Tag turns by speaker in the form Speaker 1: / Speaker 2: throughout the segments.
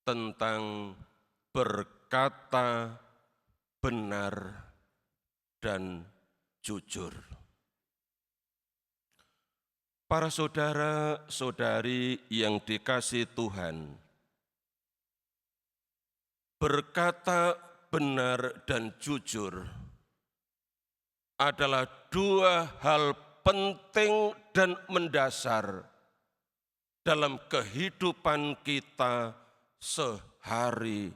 Speaker 1: tentang berkata benar dan jujur. Para saudara-saudari yang dikasihi Tuhan, berkata benar dan jujur adalah dua hal penting dan mendasar dalam kehidupan kita sehari-hari.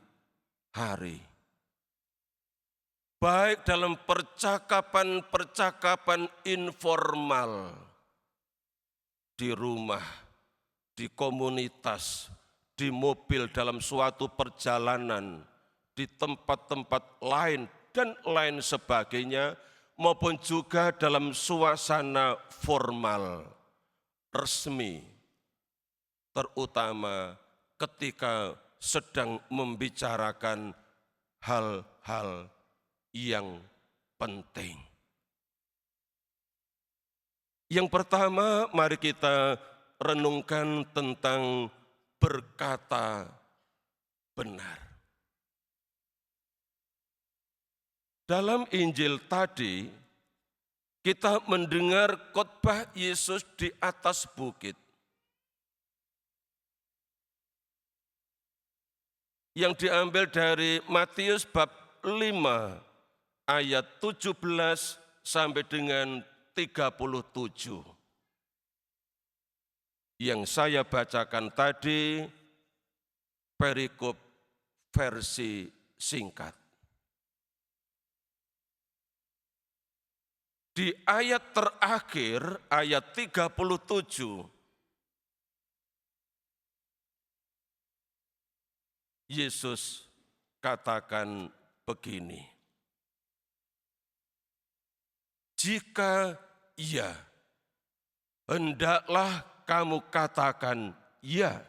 Speaker 1: Baik dalam percakapan-percakapan informal, di rumah, di komunitas, di mobil dalam suatu perjalanan, di tempat-tempat lain dan lain sebagainya, maupun juga dalam suasana formal, resmi, terutama ketika sedang membicarakan hal-hal yang penting. Yang pertama, mari kita renungkan tentang berkata benar. Dalam Injil tadi, kita mendengar khotbah Yesus di atas bukit. Yang diambil dari Matius bab 5 ayat 17 sampai dengan 37. Yang saya bacakan tadi perikop versi singkat. Di ayat terakhir, ayat 37, Yesus katakan begini. Jika iya, hendaklah kamu katakan iya.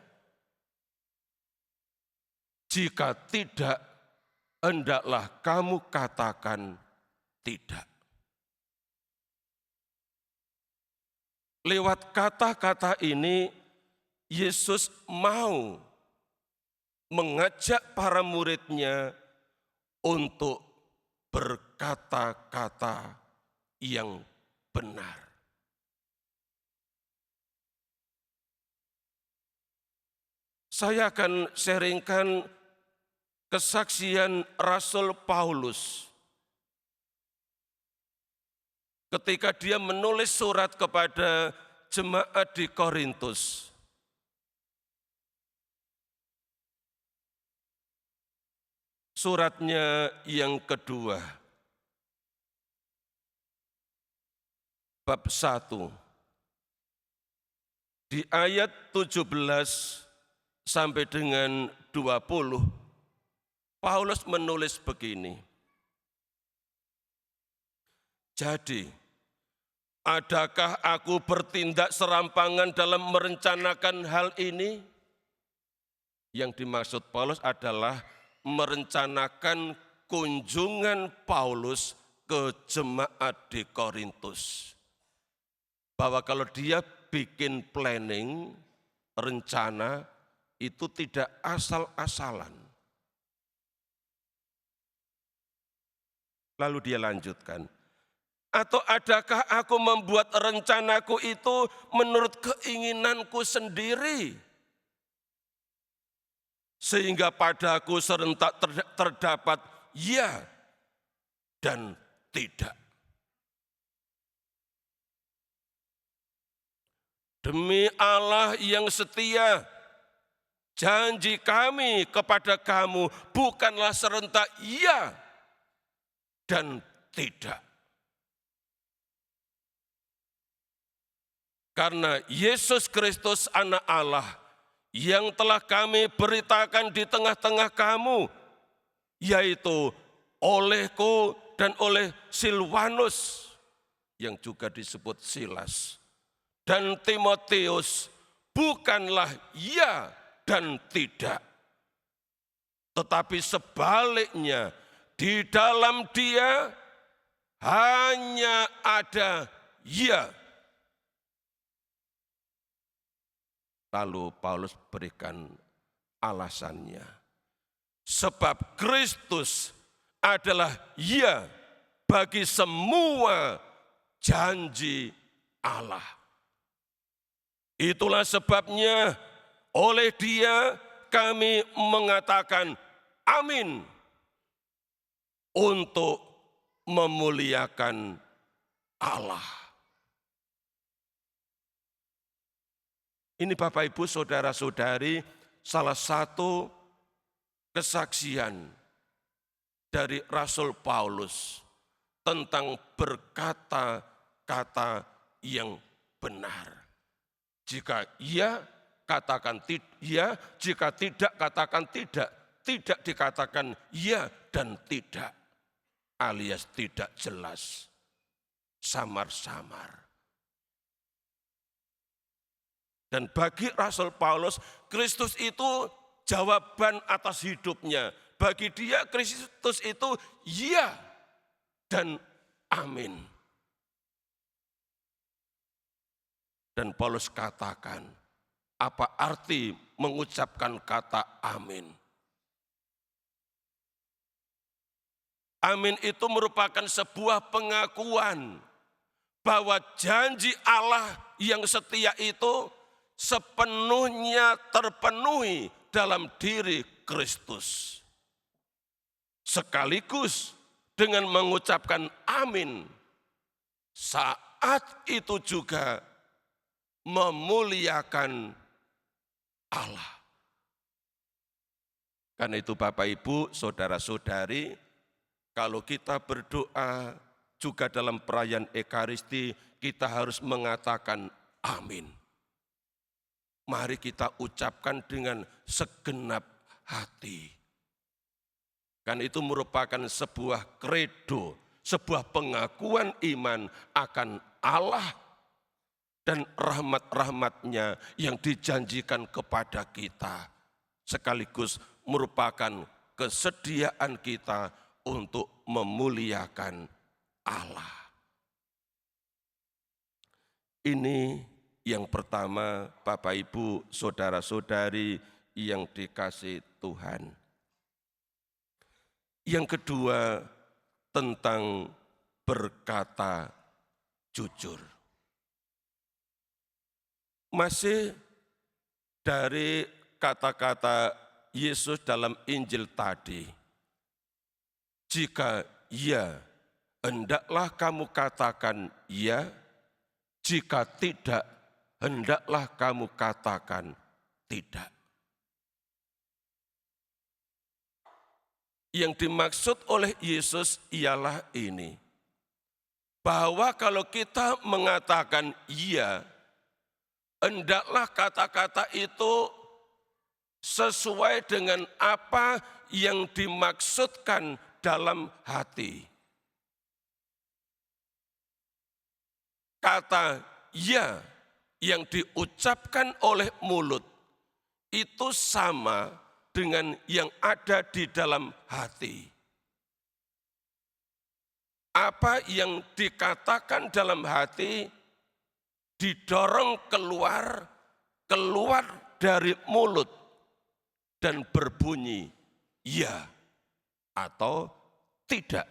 Speaker 1: Jika tidak, hendaklah kamu katakan tidak. Lewat kata-kata ini, Yesus mau mengajak para muridnya untuk berkata-kata yang benar. Saya akan sharingkan kesaksian Rasul Paulus ketika dia menulis surat kepada jemaat di Korintus. Suratnya yang kedua, bab 1, di ayat 17 sampai dengan 20, Paulus menulis begini. Jadi, adakah aku bertindak serampangan dalam merencanakan hal ini? Yang dimaksud Paulus adalah merencanakan kunjungan Paulus ke jemaat di Korintus. Bahwa kalau dia bikin planning, rencana, itu tidak asal-asalan. Lalu dia lanjutkan. Atau adakah aku membuat rencanaku itu menurut keinginanku sendiri? Sehingga padaku serentak terdapat ya dan tidak. Demi Allah yang setia, janji kami kepada kamu bukanlah serentak ya dan tidak. Karena Yesus Kristus anak Allah yang telah kami beritakan di tengah-tengah kamu, yaitu olehku dan oleh Silwanus, yang juga disebut Silas, dan Timotius, bukanlah ya dan tidak. Tetapi sebaliknya, di dalam dia hanya ada ya. Lalu Paulus berikan alasannya. Sebab Kristus adalah ya bagi semua janji Allah. Itulah sebabnya oleh Dia kami mengatakan amin untuk memuliakan Allah. Ini Bapak Ibu saudara-saudari, salah satu kesaksian dari Rasul Paulus tentang berkata-kata yang benar. Jika iya, katakan iya, jika tidak, katakan tidak. Tidak dikatakan iya dan tidak, alias tidak jelas, samar-samar. Dan bagi Rasul Paulus, Kristus itu jawaban atas hidupnya. Bagi dia Kristus itu iya dan amin. Dan Paulus katakan, apa arti mengucapkan kata amin? Amin itu merupakan sebuah pengakuan bahwa janji Allah yang setia itu sepenuhnya terpenuhi dalam diri Kristus. Sekaligus dengan mengucapkan amin, saat itu juga memuliakan Allah. Karena itu Bapak Ibu, saudara-saudari, kalau kita berdoa juga dalam perayaan Ekaristi, kita harus mengatakan amin. Mari kita ucapkan dengan segenap hati. Kan itu merupakan sebuah kredo, sebuah pengakuan iman akan Allah dan rahmat-rahmatnya yang dijanjikan kepada kita. Sekaligus merupakan kesediaan kita untuk memuliakan Allah. Ini yang pertama, Bapak Ibu, saudara-saudari yang dikasihi Tuhan. Yang kedua, tentang berkata jujur. Masih dari kata-kata Yesus dalam Injil tadi. Jika ya, hendaklah kamu katakan ya. Jika tidak, hendaklah kamu katakan tidak. Yang dimaksud oleh Yesus ialah ini, bahwa kalau kita mengatakan iya, hendaklah kata-kata itu sesuai dengan apa yang dimaksudkan dalam hati. Kata ya yang diucapkan oleh mulut itu sama dengan yang ada di dalam hati. Apa yang dikatakan dalam hati didorong keluar dari mulut dan berbunyi ya atau tidak.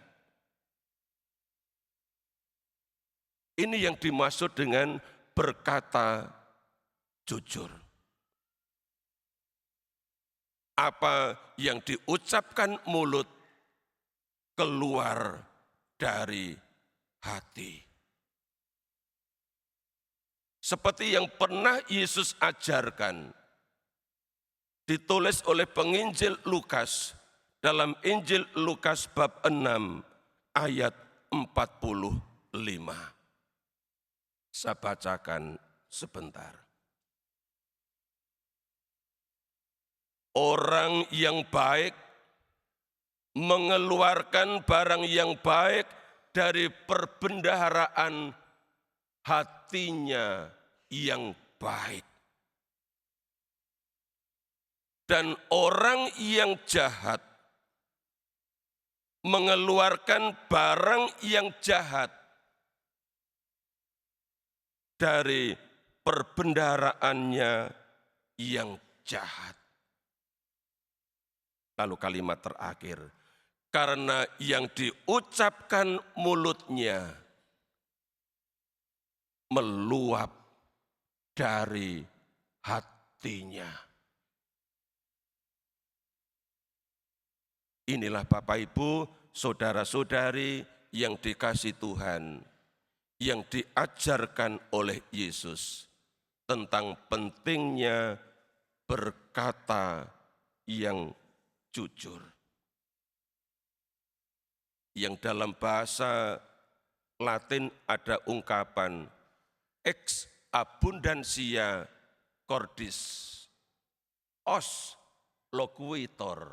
Speaker 1: Ini yang dimaksud dengan berkata jujur. Apa yang diucapkan mulut keluar dari hati. Seperti yang pernah Yesus ajarkan, ditulis oleh penginjil Lukas dalam Injil Lukas bab 6 ayat 45. Saya bacakan sebentar. Orang yang baik mengeluarkan barang yang baik dari perbendaharaan hatinya yang baik. Dan orang yang jahat mengeluarkan barang yang jahat dari perbendaharaannya yang jahat. Lalu kalimat terakhir, karena yang diucapkan mulutnya meluap dari hatinya. Inilah Bapak Ibu, saudara-saudari yang dikasihi Tuhan, yang diajarkan oleh Yesus tentang pentingnya berkata yang jujur. Yang dalam bahasa Latin ada ungkapan ex abundantia cordis os loquitur.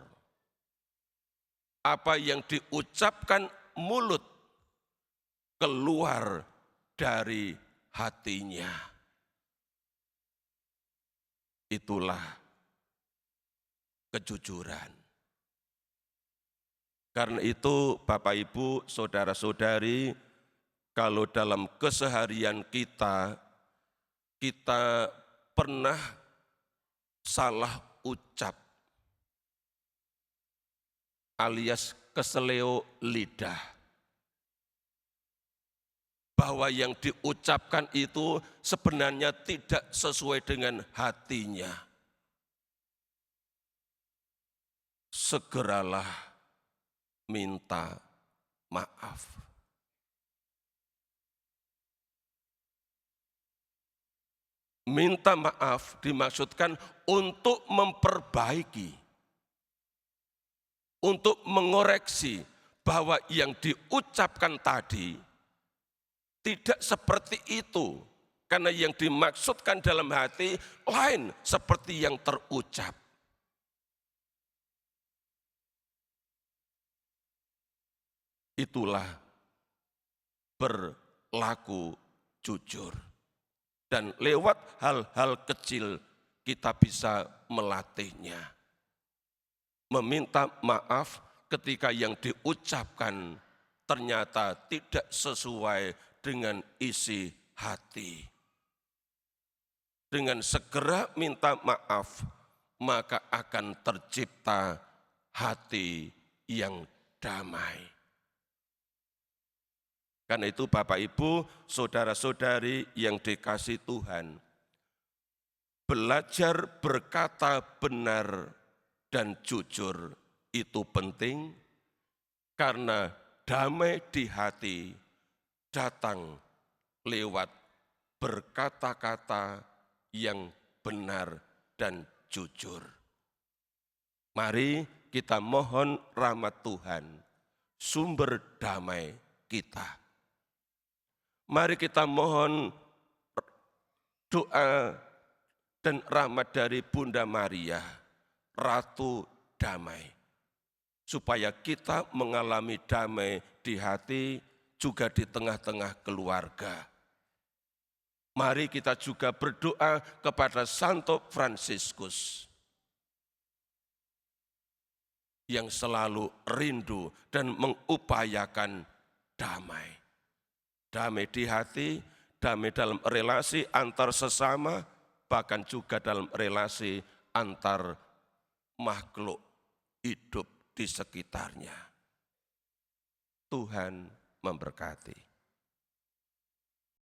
Speaker 1: Apa yang diucapkan mulut keluar dari hatinya. Itulah kejujuran. Karena itu Bapak Ibu, saudara-saudari, kalau dalam keseharian kita pernah salah ucap alias keseleo lidah. Bahwa yang diucapkan itu sebenarnya tidak sesuai dengan hatinya. Segeralah minta maaf. Minta maaf dimaksudkan untuk memperbaiki, untuk mengoreksi bahwa yang diucapkan tadi tidak seperti itu. Karena yang dimaksudkan dalam hati lain seperti yang terucap. Itulah berlaku jujur. Dan lewat hal-hal kecil kita bisa melatihnya. Meminta maaf ketika yang diucapkan ternyata tidak sesuai dengan isi hati. Dengan segera minta maaf, maka akan tercipta hati yang damai. Karena itu Bapak Ibu, saudara-saudari yang dikasihi Tuhan, belajar berkata benar dan jujur itu penting karena damai di hati datang lewat berkata-kata yang benar dan jujur. Mari kita mohon rahmat Tuhan, sumber damai kita. Mari kita mohon doa dan rahmat dari Bunda Maria, Ratu Damai, supaya kita mengalami damai di hati juga di tengah-tengah keluarga. Mari kita juga berdoa kepada Santo Fransiskus yang selalu rindu dan mengupayakan damai. Damai di hati, damai dalam relasi antar sesama, bahkan juga dalam relasi antar makhluk hidup di sekitarnya. Tuhan memberkati.